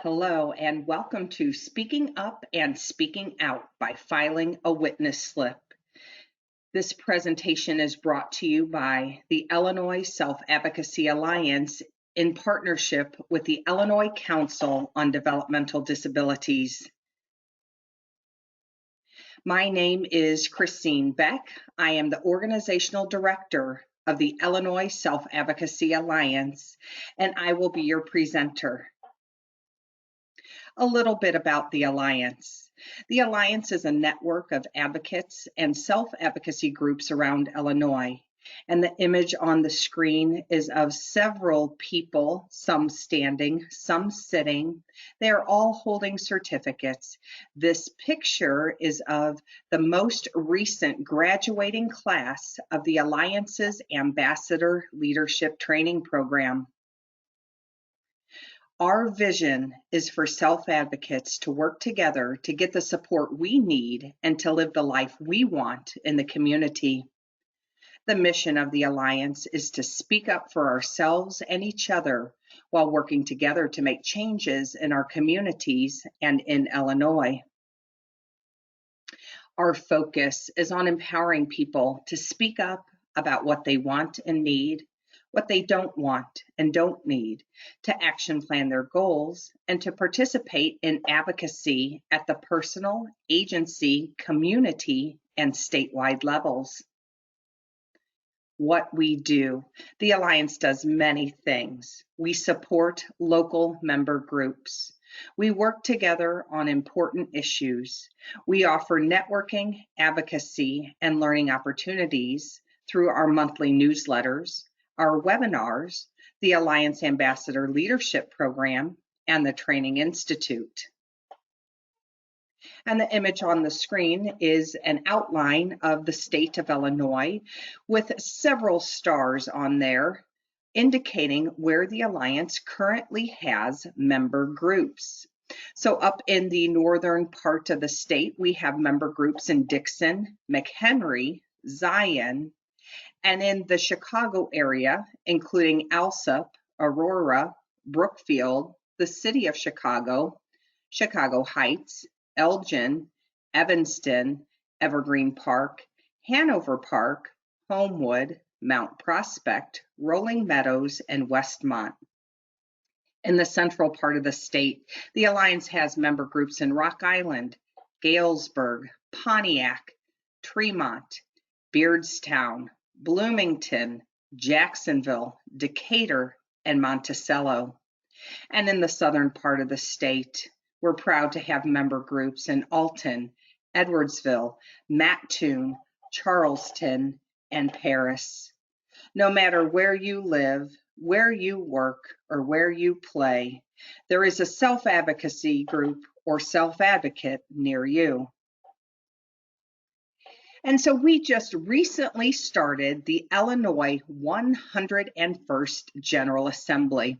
Hello, and welcome to Speaking Up and Speaking Out by Filing a Witness Slip. This presentation is brought to you by the Illinois Self-Advocacy Alliance in partnership with the Illinois Council on Developmental Disabilities. My name is Christine Beck. I am the Organizational Director of the Illinois Self-Advocacy Alliance, and I will be your presenter. A little bit about the Alliance. The Alliance is a network of advocates and self-advocacy groups around Illinois. And the image on the screen is of several people, some standing, some sitting. They are all holding certificates. This picture is of the most recent graduating class of the Alliance's Ambassador Leadership Training Program. Our vision is for self-advocates to work together to get the support we need and to live the life we want in the community. The mission of the Alliance is to speak up for ourselves and each other while working together to make changes in our communities and in Illinois. Our focus is on empowering people to speak up about what they want and need, what they don't want and don't need, to action plan their goals, and to participate in advocacy at the personal, agency, community, and statewide levels. What we do. The Alliance does many things. We support local member groups. We work together on important issues. We offer networking, advocacy, and learning opportunities through our monthly newsletters, our webinars, the Alliance Ambassador Leadership Program, and the Training Institute. And the image on the screen is an outline of the state of Illinois with several stars on there indicating where the Alliance currently has member groups. So up in the northern part of the state, we have member groups in Dixon, McHenry, Zion, and in the Chicago area, including Alsop, Aurora, Brookfield, the city of Chicago, Chicago Heights, Elgin, Evanston, Evergreen Park, Hanover Park, Homewood, Mount Prospect, Rolling Meadows, and Westmont. In the central part of the state, the Alliance has member groups in Rock Island, Galesburg, Pontiac, Tremont, Beardstown, Bloomington, Jacksonville, Decatur, and Monticello. And in the southern part of the state, we're proud to have member groups in Alton, Edwardsville, Mattoon, Charleston, and Paris. No matter where you live, where you work, or where you play, there is a self-advocacy group or self-advocate near you. And so we just recently started the Illinois 101st General Assembly.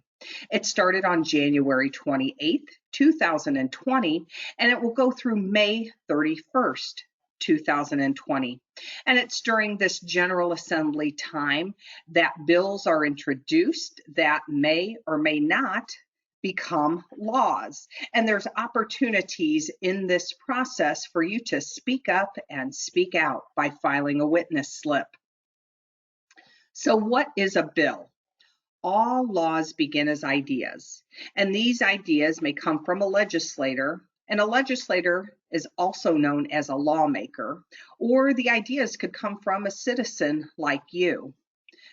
It started on January 28th, 2020, and it will go through May 31st, 2020. And it's during this General Assembly time that bills are introduced that may or may not become laws. And there's opportunities in this process for you to speak up and speak out by filing a witness slip. So what is a bill? All laws begin as ideas, and these ideas may come from a legislator, and a legislator is also known as a lawmaker, or the ideas could come from a citizen like you.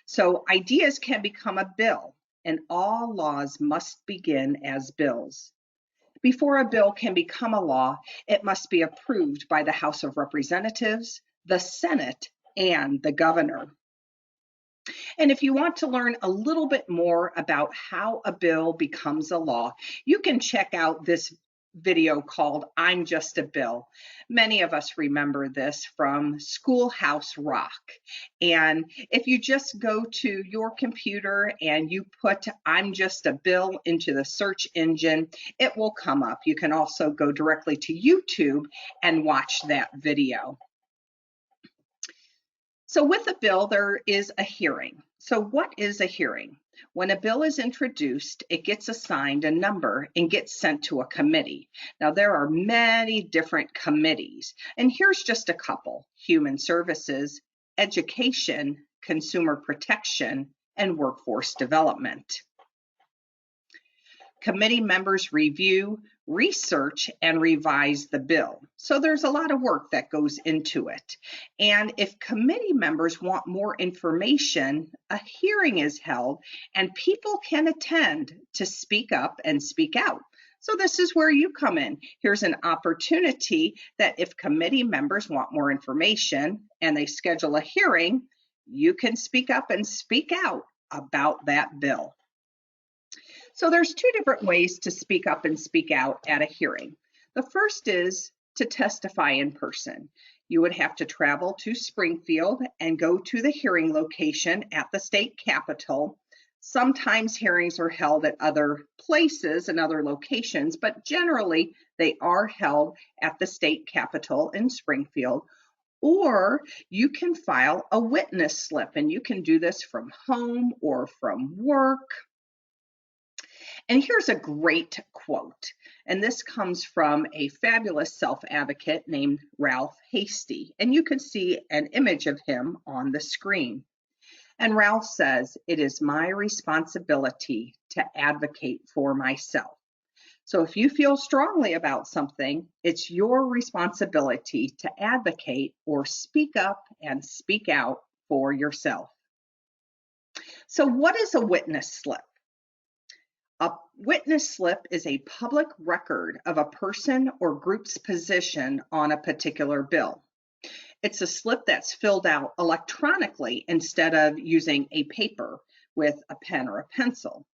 So ideas can become a bill, and all laws must begin as bills. Before a bill can become a law, it must be approved by the House of Representatives, the Senate, and the governor. And if you want to learn a little bit more about how a bill becomes a law, you can check out this video called I'm Just a Bill. Many of us remember this from Schoolhouse Rock. And if you just go to your computer and you put I'm Just a Bill into the search engine, it will come up. You can also go directly to YouTube and watch that video. So with a bill, there is a hearing. So what is a hearing? When a bill is introduced, it gets assigned a number and gets sent to a committee. Now, there are many different committees, and here's just a couple: Human Services, Education, Consumer Protection, and Workforce Development. Committee members review, research, and revise the bill. So there's a lot of work that goes into it. And if committee members want more information, a hearing is held and people can attend to speak up and speak out. So this is where you come in. Here's an opportunity that if committee members want more information and they schedule a hearing, you can speak up and speak out about that bill. So there's two different ways to speak up and speak out at a hearing. The first is to testify in person. You would have to travel to Springfield and go to the hearing location at the state capitol. Sometimes hearings are held at other places and other locations, but generally they are held at the state capitol in Springfield. Or you can file a witness slip, and you can do this from home or from work. And here's a great quote, and this comes from a fabulous self-advocate named Ralph Hasty, and you can see an image of him on the screen. And Ralph says, "It is my responsibility to advocate for myself." So if you feel strongly about something, it's your responsibility to advocate or speak up and speak out for yourself. So what is a witness slip? A witness slip is a public record of a person or group's position on a particular bill. It's a slip that's filled out electronically instead of using a paper with a pen or a pencil.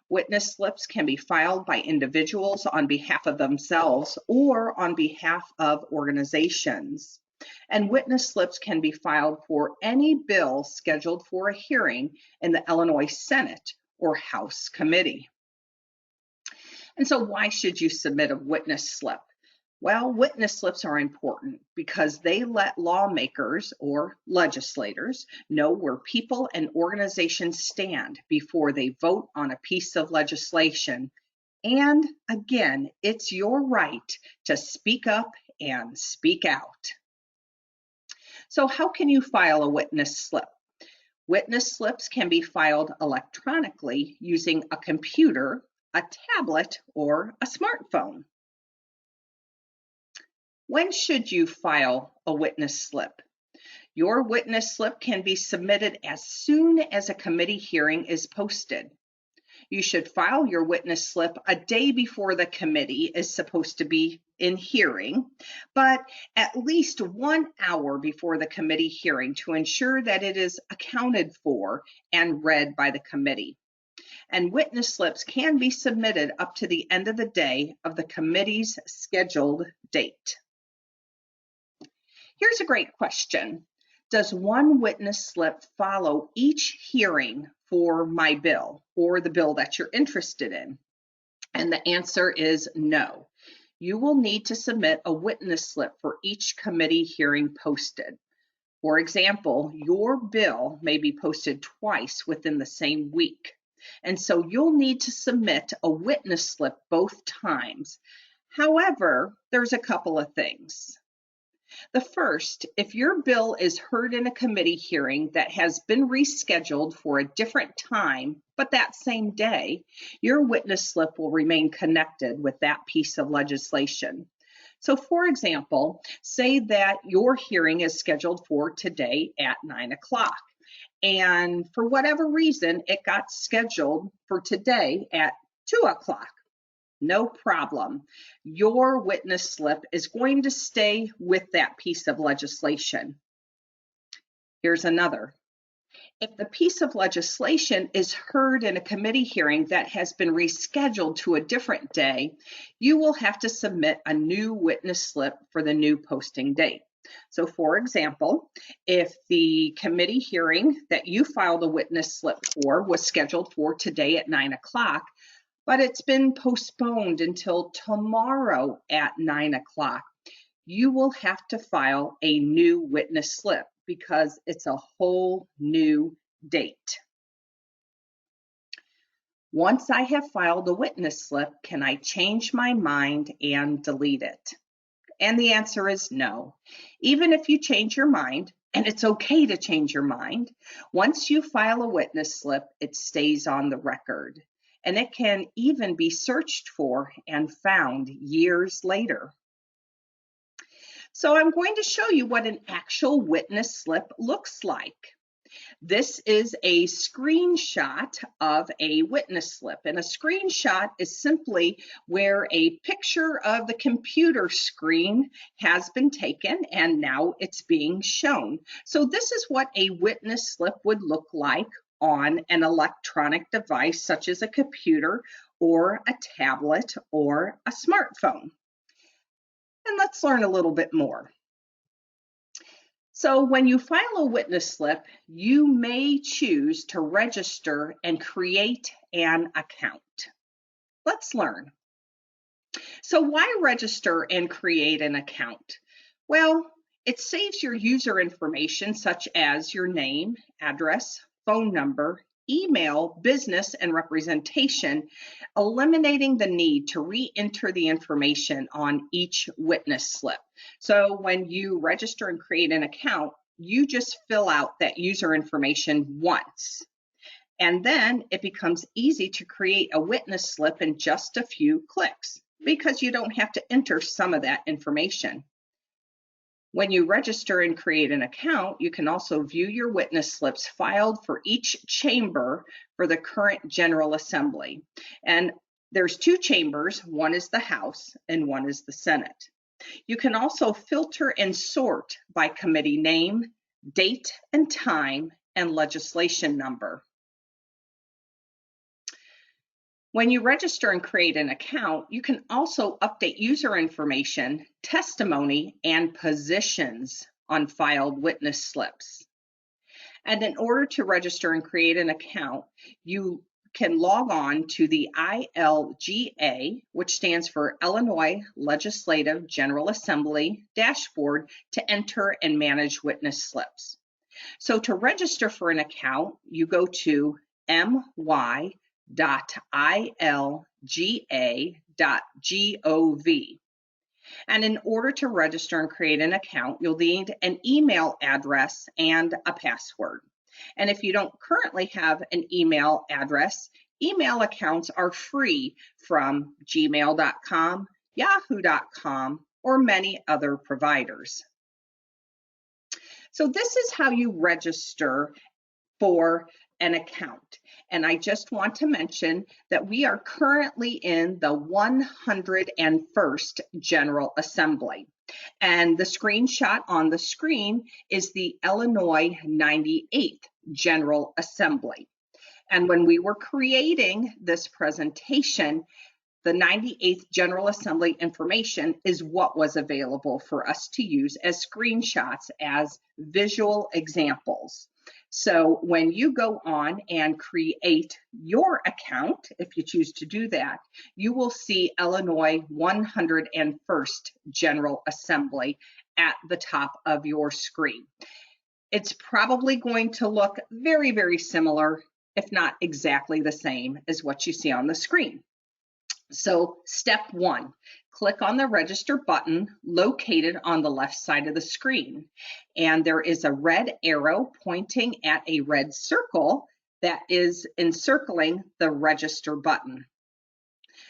Witness slips can be filed by individuals on behalf of themselves or on behalf of organizations. And witness slips can be filed for any bill scheduled for a hearing in the Illinois Senate or House committee. And so why should you submit a witness slip? Well, witness slips are important because they let lawmakers or legislators know where people and organizations stand before they vote on a piece of legislation. And again, it's your right to speak up and speak out. So how can you file a witness slip? Witness slips can be filed electronically using a computer, a tablet, or a smartphone. When should you file a witness slip? Your witness slip can be submitted as soon as a committee hearing is posted. You should file your witness slip a day before the committee is supposed to be in hearing, but at least 1 hour before the committee hearing to ensure that it is accounted for and read by the committee. And witness slips can be submitted up to the end of the day of the committee's scheduled date. Here's a great question. Does one witness slip follow each hearing for my bill or the bill that you're interested in? And the answer is no. You will need to submit a witness slip for each committee hearing posted. For example, your bill may be posted twice within the same week. And so you'll need to submit a witness slip both times. However, there's a couple of things. The first, if your bill is heard in a committee hearing that has been rescheduled for a different time, but that same day, your witness slip will remain connected with that piece of legislation. So for example, say that your hearing is scheduled for today at 9 o'clock. And for whatever reason, it got scheduled for today at 2 o'clock. No problem. Your witness slip is going to stay with that piece of legislation. Here's another. If the piece of legislation is heard in a committee hearing that has been rescheduled to a different day, you will have to submit a new witness slip for the new posting date. So for example, if the committee hearing that you filed a witness slip for was scheduled for today at 9 o'clock, but it's been postponed until tomorrow at 9 o'clock, you will have to file a new witness slip because it's a whole new date. Once I have filed a witness slip, can I change my mind and delete it? And the answer is no. Even if you change your mind, and it's okay to change your mind, once you file a witness slip, it stays on the record. And it can even be searched for and found years later. So I'm going to show you what an actual witness slip looks like. This is a screenshot of a witness slip, and a screenshot is simply where a picture of the computer screen has been taken and now it's being shown. So this is what a witness slip would look like on an electronic device such as a computer or a tablet or a smartphone. And let's learn a little bit more. So when you file a witness slip, you may choose to register and create an account. Let's learn. So why register and create an account? Well, it saves your user information such as your name, address, phone number, email, business, and representation, eliminating the need to re-enter the information on each witness slip. So when you register and create an account, you just fill out that user information once. And then it becomes easy to create a witness slip in just a few clicks because you don't have to enter some of that information. When you register and create an account, you can also view your witness slips filed for each chamber for the current General Assembly. And there's two chambers, one is the House and one is the Senate. You can also filter and sort by committee name, date and time, and legislation number. When you register and create an account, you can also update user information, testimony, and positions on filed witness slips. And in order to register and create an account, you can log on to the ILGA, which stands for Illinois Legislative General Assembly dashboard to enter and manage witness slips. So to register for an account, you go to my.ilga.gov. And in order to register and create an account, you'll need an email address and a password. And if you don't currently have an email address, email accounts are free from gmail.com, yahoo.com, or many other providers. So this is how you register for an account. And I just want to mention that we are currently in the 101st General Assembly. And the screenshot on the screen is the Illinois 98th General Assembly. And when we were creating this presentation, the 98th General Assembly information is what was available for us to use as screenshots, as visual examples. So when you go on and create your account, if you choose to do that, you will see Illinois 101st General Assembly at the top of your screen. It's probably going to look very, very similar, if not exactly the same as what you see on the screen. So step one, click on the register button located on the left side of the screen. And there is a red arrow pointing at a red circle that is encircling the register button.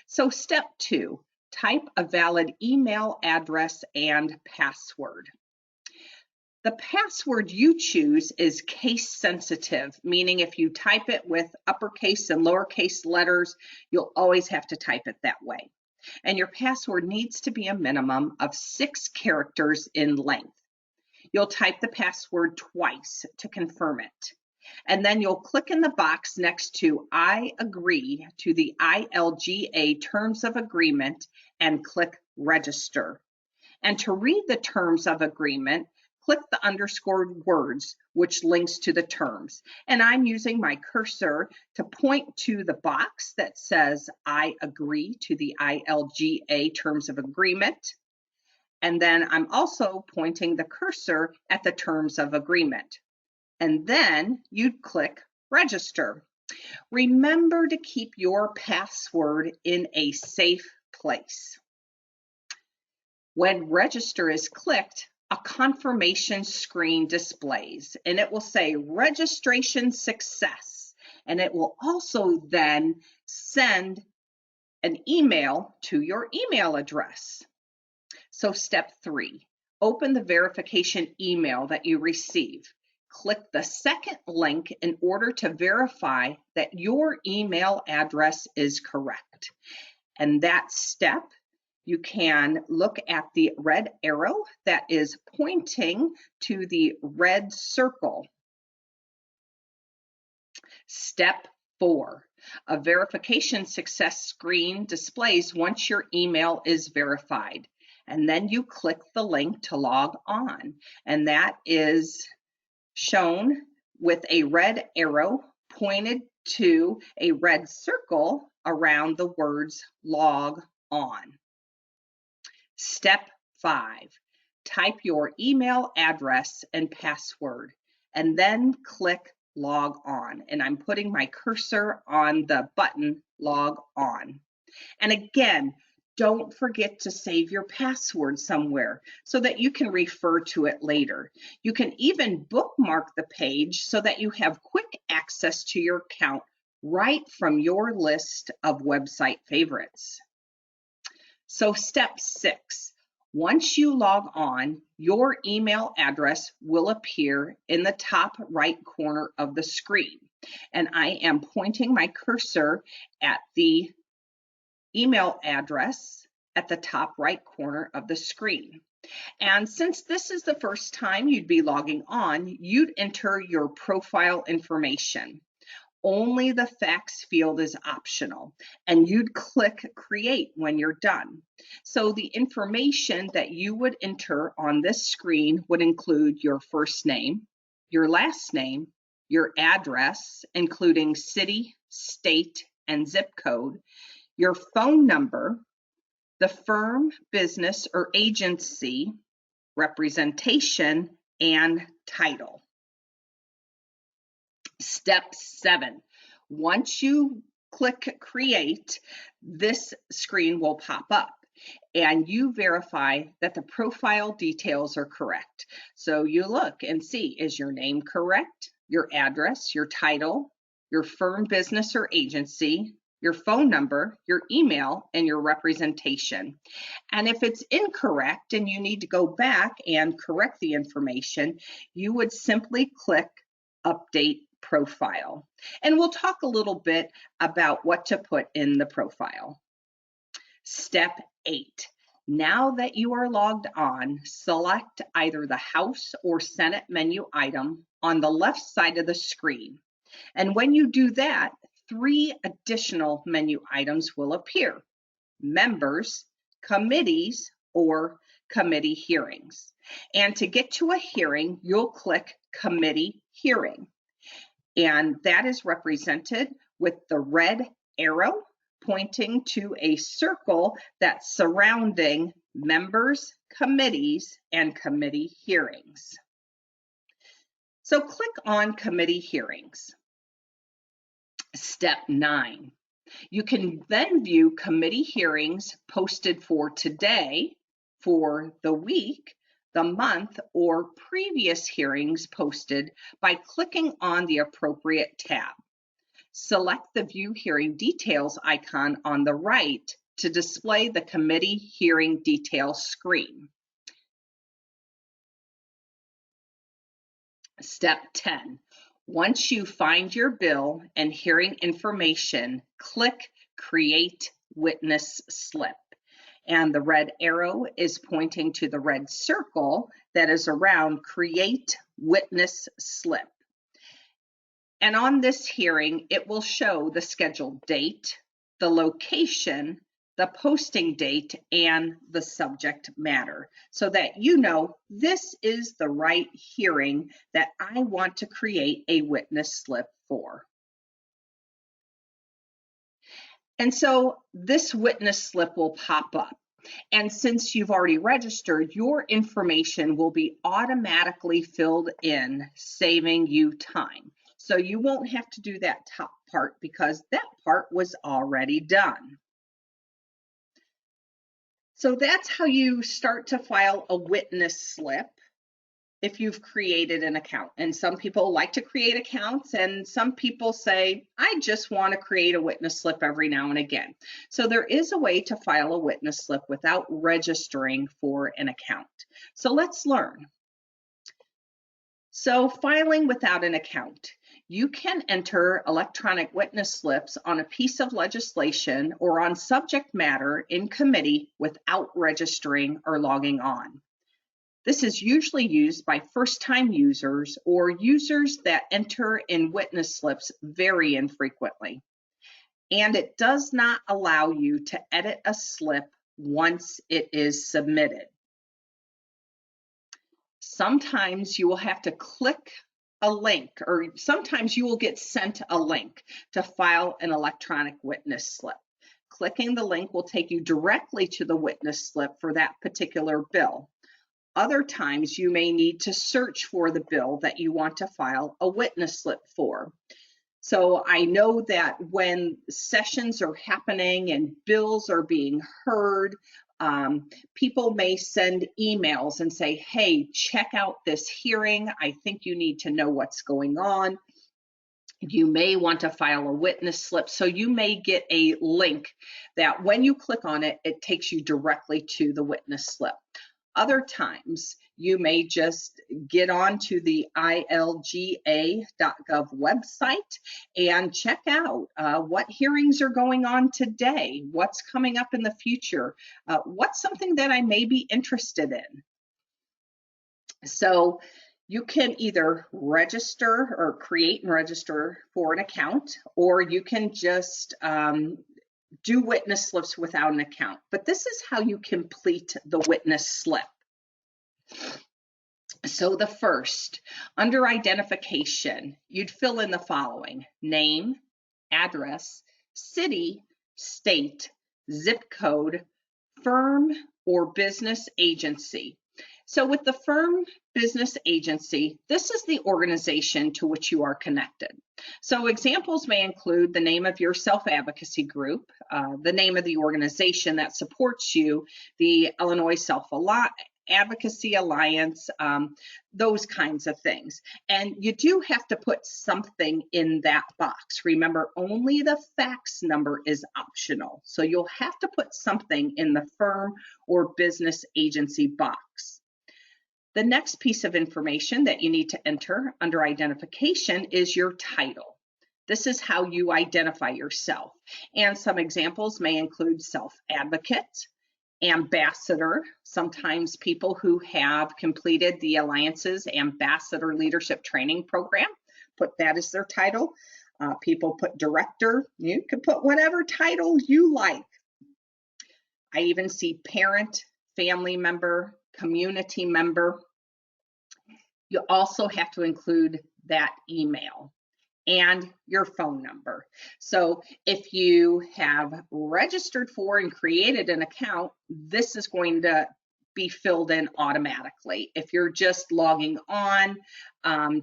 So step two, type a valid email address and password. The password you choose is case sensitive, meaning if you type it with uppercase and lowercase letters, you'll always have to type it that way. And your password needs to be a minimum of 6 characters in length. You'll type the password twice to confirm it. And then you'll click in the box next to I agree to the ILGA Terms of Agreement and click Register. And to read the Terms of Agreement, click the underscored words, which links to the terms. And I'm using my cursor to point to the box that says, I agree to the ILGA Terms of Agreement. And then I'm also pointing the cursor at the Terms of Agreement. and then you'd click register. Remember to keep your password in a safe place. When register is clicked, a confirmation screen displays, and it will say registration success, and it will also then send an email to your email address. So step 3, open the verification email that you receive. Click the second link in order to verify that your email address is correct. And that step, you can look at the red arrow that is pointing to the red circle. Step 4, a verification success screen displays once your email is verified. And then you click the link to log on, and that is shown with a red arrow pointed to a red circle around the words log on. Step 5, type your email address and password, and then click log on. And I'm putting my cursor on the button log on. And again, don't forget to save your password somewhere so that you can refer to it later. You can even bookmark the page so that you have quick access to your account right from your list of website favorites. So step 6, once you log on, your email address will appear in the top right corner of the screen. And I am pointing my cursor at the email address at the top right corner of the screen. And since this is the first time you'd be logging on, you'd enter your profile information. Only the facts field is optional, and you'd click create when you're done. So the information that you would enter on this screen would include your first name, your last name, your address, including city, state, and zip code, your phone number, the firm, business, or agency, representation, and title. Step 7, once you click create, this screen will pop up and you verify that the profile details are correct. So you look and see, is your name correct, your address, your title, your firm, business, or agency, your phone number, your email, and your representation. And if it's incorrect and you need to go back and correct the information, you would simply click update profile. And we'll talk a little bit about what to put in the profile. Step 8, now that you are logged on, select either the House or Senate menu item on the left side of the screen. And when you do that, 3 additional menu items will appear: members, committees, or committee hearings. And to get to a hearing, you'll click committee hearing. And that is represented with the red arrow pointing to a circle that's surrounding members, committees, and committee hearings. So click on committee hearings. Step 9, you can then view committee hearings posted for today, for the week, the month, or previous hearings posted by clicking on the appropriate tab. Select the View Hearing Details icon on the right to display the committee hearing details screen. Step 10, once you find your bill and hearing information, click Create Witness Slip. And the red arrow is pointing to the red circle that is around Create Witness Slip. And on this hearing, it will show the scheduled date, the location, the posting date, and the subject matter, so that you know this is the right hearing that I want to create a witness slip for. And so this witness slip will pop up. And since you've already registered, your information will be automatically filled in, saving you time. So you won't have to do that top part because that part was already done. So that's how you start to file a witness slip if you've created an account. And some people like to create accounts, and some people say, I just want to create a witness slip every now and again. So there is a way to file a witness slip without registering for an account. So let's learn. So filing without an account. You can enter electronic witness slips on a piece of legislation or on subject matter in committee without registering or logging on. This is usually used by first-time users or users that enter in witness slips very infrequently. And it does not allow you to edit a slip once it is submitted. Sometimes you will have to click a link, or sometimes you will get sent a link to file an electronic witness slip. Clicking the link will take you directly to the witness slip for that particular bill. Other times you may need to search for the bill that you want to file a witness slip for. So I know that when sessions are happening and bills are being heard, people may send emails and say, hey, check out this hearing. I think you need to know what's going on. You may want to file a witness slip. So you may get a link that when you click on it, it takes you directly to the witness slip. Other times, you may just get onto the ilga.gov website and check out what hearings are going on today, what's coming up in the future, what's something that I may be interested in. So you can either register or create and register for an account, or you can just do witness slips without an account. But this is how you complete the witness slip. So the first, under identification, you'd fill in the following: name, address, city, state, zip code, firm or business agency. So with the firm, business agency, this is the organization to which you are connected. So examples may include the name of your self-advocacy group, the name of the organization that supports you, the Illinois Self-Advocacy Alliance, those kinds of things. And you do have to put something in that box. Remember, only the fax number is optional. So you'll have to put something in the firm or business agency box. The next piece of information that you need to enter under identification is your title. This is how you identify yourself. And some examples may include self-advocate, ambassador, sometimes people who have completed the Alliance's Ambassador Leadership Training Program, put that as their title. People put director, you can put whatever title you like. I even see parent, family member, community member. You also have to include that email and your phone number. So if you have registered for and created an account, this is going to be filled in automatically. If you're just logging on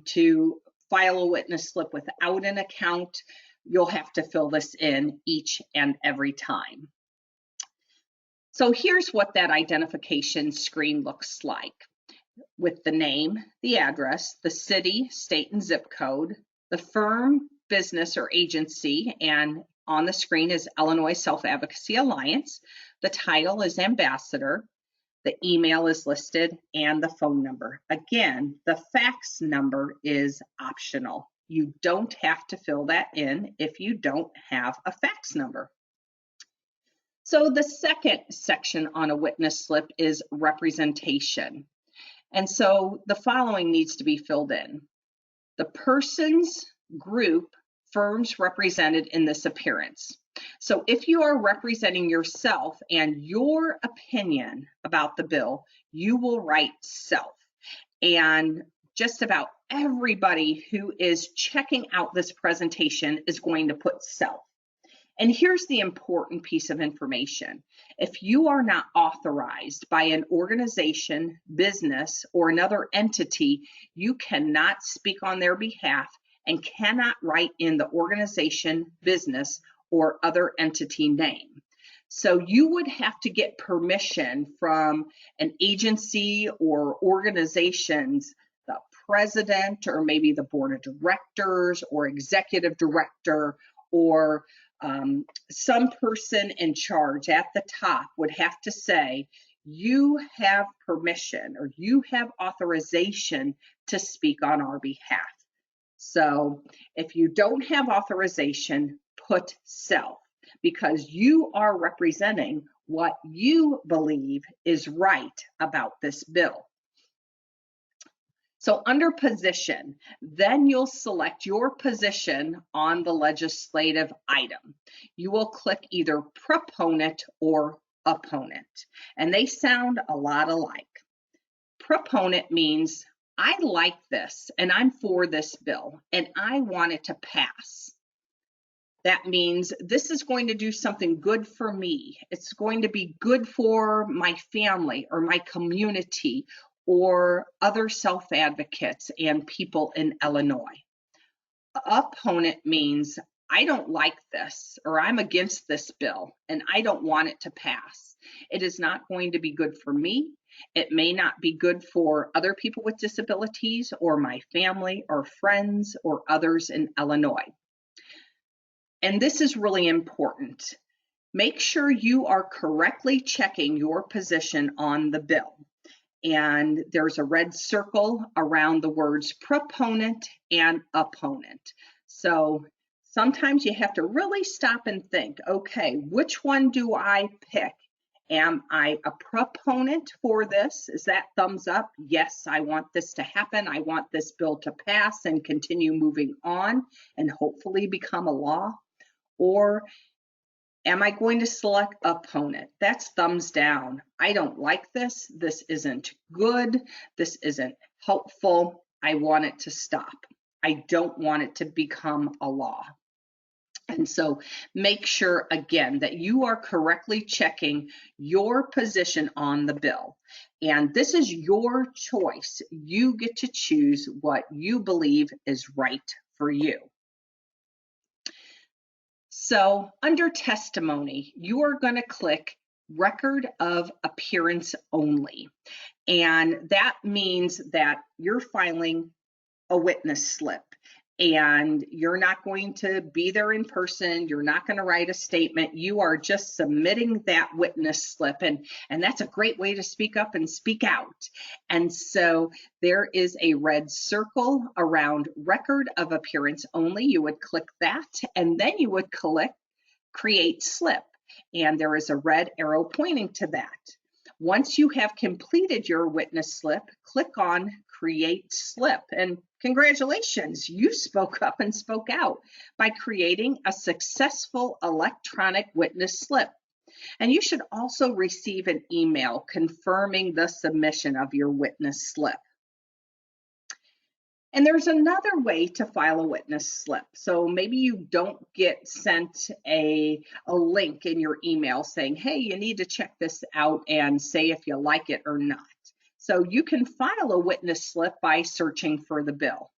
to file a witness slip without an account, you'll have to fill this in each and every time. So here's what that identification screen looks like, with the name, the address, the city, state, and zip code, the firm, business, or agency, and on the screen is Illinois Self-Advocacy Alliance. The title is ambassador, the email is listed, and the phone number. Again, the fax number is optional. You don't have to fill that in if you don't have a fax number. So the second section on a witness slip is representation. And so the following needs to be filled in: the person's group, firms represented in this appearance. So if you are representing yourself and your opinion about the bill, you will write self. And just about everybody who is checking out this presentation is going to put self. And here's the important piece of information. If you are not authorized by an organization, business, or another entity, you cannot speak on their behalf and cannot write in the organization, business, or other entity name. So you would have to get permission from an agency or organization's the president, or maybe the board of directors or executive director, or some person in charge at the top would have to say, you have permission or you have authorization to speak on our behalf. So if you don't have authorization, put self, because you are representing what you believe is right about this bill. So under position, then you'll select your position on the legislative item. You will click either proponent or opponent, and they sound a lot alike. Proponent means I like this and I'm for this bill and I want it to pass. That means this is going to do something good for me. It's going to be good for my family or my community or other self-advocates and people in Illinois. Opponent means I don't like this, or I'm against this bill and I don't want it to pass. It is not going to be good for me. It may not be good for other people with disabilities or my family or friends or others in Illinois. And this is really important. Make sure you are correctly checking your position on the bill. And there's a red circle around the words proponent and opponent. So sometimes you have to really stop and think, okay, which one do I pick? Am I a proponent for this? Is that thumbs up? Yes, I want this to happen. I want this bill to pass and continue moving on and hopefully become a law. Or am I going to select opponent? That's thumbs down. I don't like this. This isn't good. This isn't helpful. I want it to stop. I don't want it to become a law. And so make sure, again, that you are correctly checking your position on the bill. And this is your choice. You get to choose what you believe is right for you. So under testimony, you are going to click record of appearance only. And that means that you're filing a witness slip and you're not going to be there in person. You're not going to write a statement. You are just submitting that witness slip. And that's a great way to speak up and speak out. And so there is a red circle around record of appearance only. You would click that, and then you would click create slip. And there is a red arrow pointing to that. Once you have completed your witness slip, click on Create Slip. And congratulations, you spoke up and spoke out by creating a successful electronic witness slip. And you should also receive an email confirming the submission of your witness slip. And there's another way to file a witness slip. So maybe you don't get sent a link in your email saying, hey, you need to check this out and say if you like it or not. So you can file a witness slip by searching for the bill.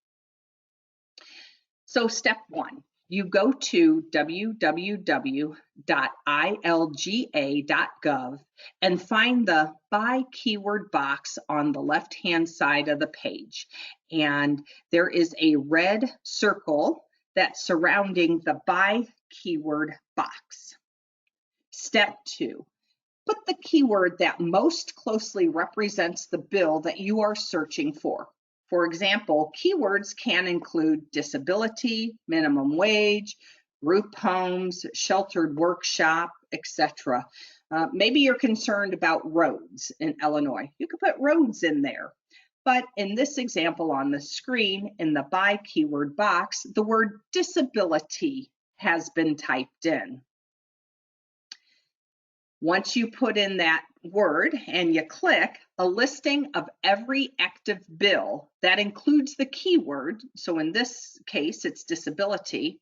So step one, you go to www.ilga.gov and find the by keyword box on the left-hand side of the page. And there is a red circle that's surrounding the by keyword box. Step two, put the keyword that most closely represents the bill that you are searching for. For example, keywords can include disability, minimum wage, group homes, sheltered workshop, etc. Maybe you're concerned about roads in Illinois. You could put roads in there. But in this example on the screen, in the by keyword box, the word disability has been typed in. Once you put in that word and you click, a listing of every active bill that includes the keyword, so in this case it's disability,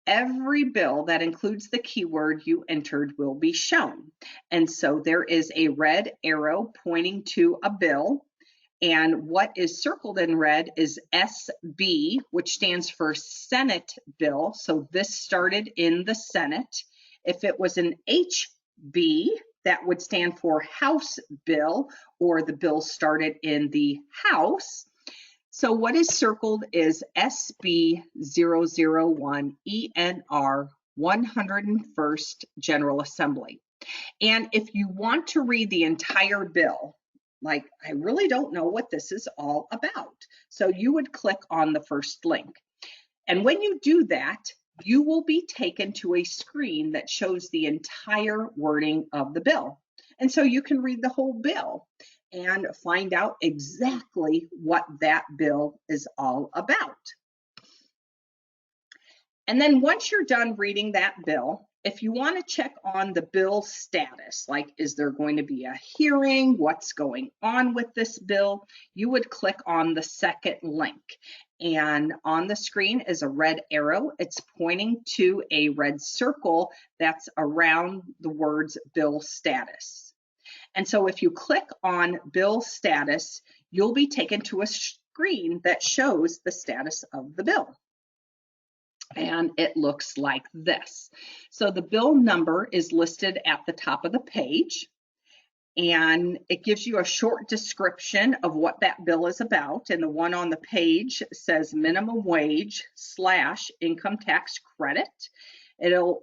every bill that includes the keyword you entered will be shown. And so there is a red arrow pointing to a bill. And what is circled in red is SB, which stands for Senate bill. So this started in the Senate. If it was an HB, that would stand for House bill, or the bill started in the House. So what is circled is SB 001 ENR 101st General Assembly. And if you want to read the entire bill, like, I really don't know what this is all about, so you would click on the first link. And when you do that, you will be taken to a screen that shows the entire wording of the bill. And so you can read the whole bill and find out exactly what that bill is all about. And then once you're done reading that bill, if you want to check on the bill status, like, is there going to be a hearing, what's going on with this bill, you would click on the second link. And on the screen is a red arrow. It's pointing to a red circle that's around the words bill status. And so if you click on bill status, you'll be taken to a screen that shows the status of the bill. And it looks like this. So the bill number is listed at the top of the page, and it gives you a short description of what that bill is about. And the one on the page says minimum wage / income tax credit. It'll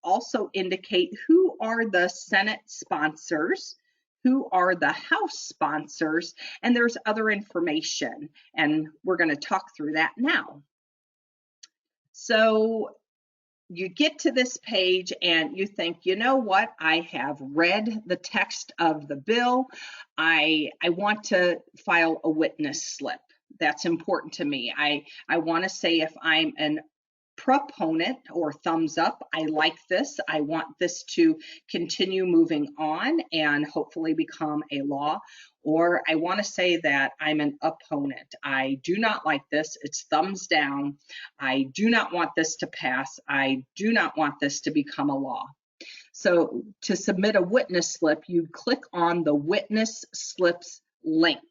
also indicate who are the Senate sponsors, who are the House sponsors, and there's other information. And we're going to talk through that now. So you get to this page and you think, you know what, I have read the text of the bill. I want to file a witness slip. That's important to me. I want to say if I'm an proponent or thumbs up, I like this. I want this to continue moving on and hopefully become a law. Or I want to say that I'm an opponent. I do not like this. It's thumbs down. I do not want this to pass. I do not want this to become a law. So to submit a witness slip, you click on the witness slips link,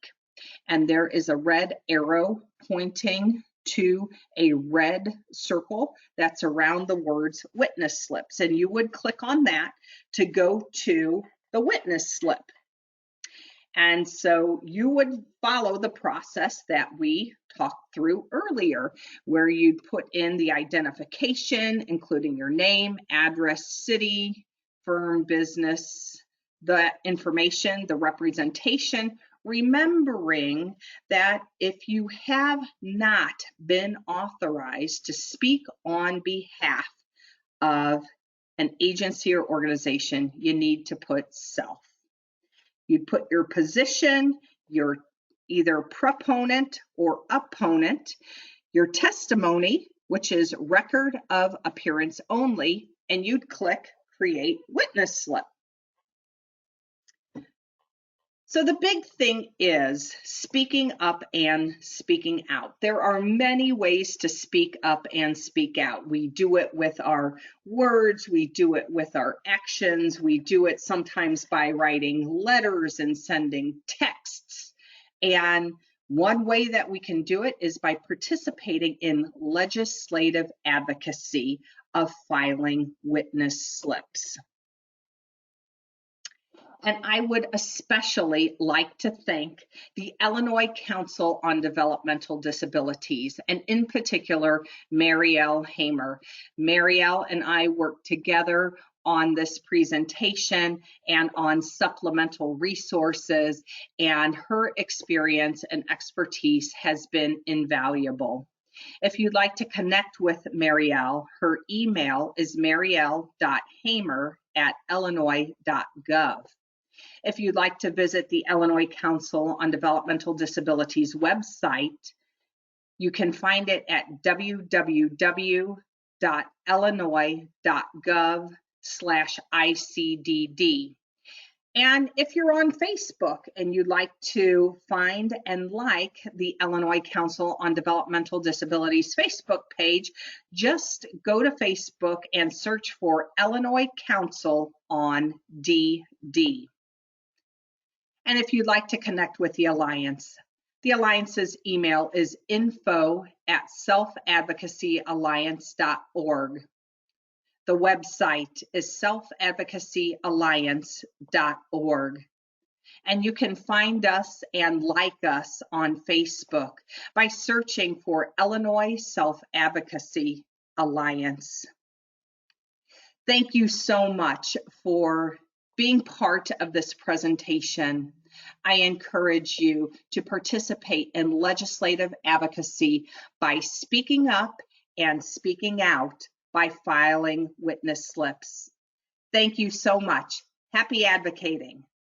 and there is a red arrow pointing to a red circle that's around the words witness slips, and you would click on that to go to the witness slip. And so you would follow the process that we talked through earlier, where you'd put in the identification, including your name, address, city, firm, business, the information, the representation, remembering that if you have not been authorized to speak on behalf of an agency or organization, you need to put self. You'd put your position, your either proponent or opponent, your testimony, which is record of appearance only, and you'd click create witness slip. So the big thing is speaking up and speaking out. There are many ways to speak up and speak out. We do it with our words, we do it with our actions, we do it sometimes by writing letters and sending texts. And one way that we can do it is by participating in legislative advocacy of filing witness slips. And I would especially like to thank the Illinois Council on Developmental Disabilities, and in particular, Marielle Hamer. Marielle and I worked together on this presentation and on supplemental resources, and her experience and expertise has been invaluable. If you'd like to connect with Marielle, her email is marielle.hamer@illinois.gov. If you'd like to visit the Illinois Council on Developmental Disabilities website, you can find it at www.illinois.gov/ICDD. And if you're on Facebook and you'd like to find and like the Illinois Council on Developmental Disabilities Facebook page, just go to Facebook and search for Illinois Council on DD. And if you'd like to connect with the Alliance's email is info@selfadvocacyalliance.org. The website is selfadvocacyalliance.org. And you can find us and like us on Facebook by searching for Illinois Self-Advocacy Alliance. Thank you so much for being part of this presentation. I encourage you to participate in legislative advocacy by speaking up and speaking out by filing witness slips. Thank you so much. Happy advocating.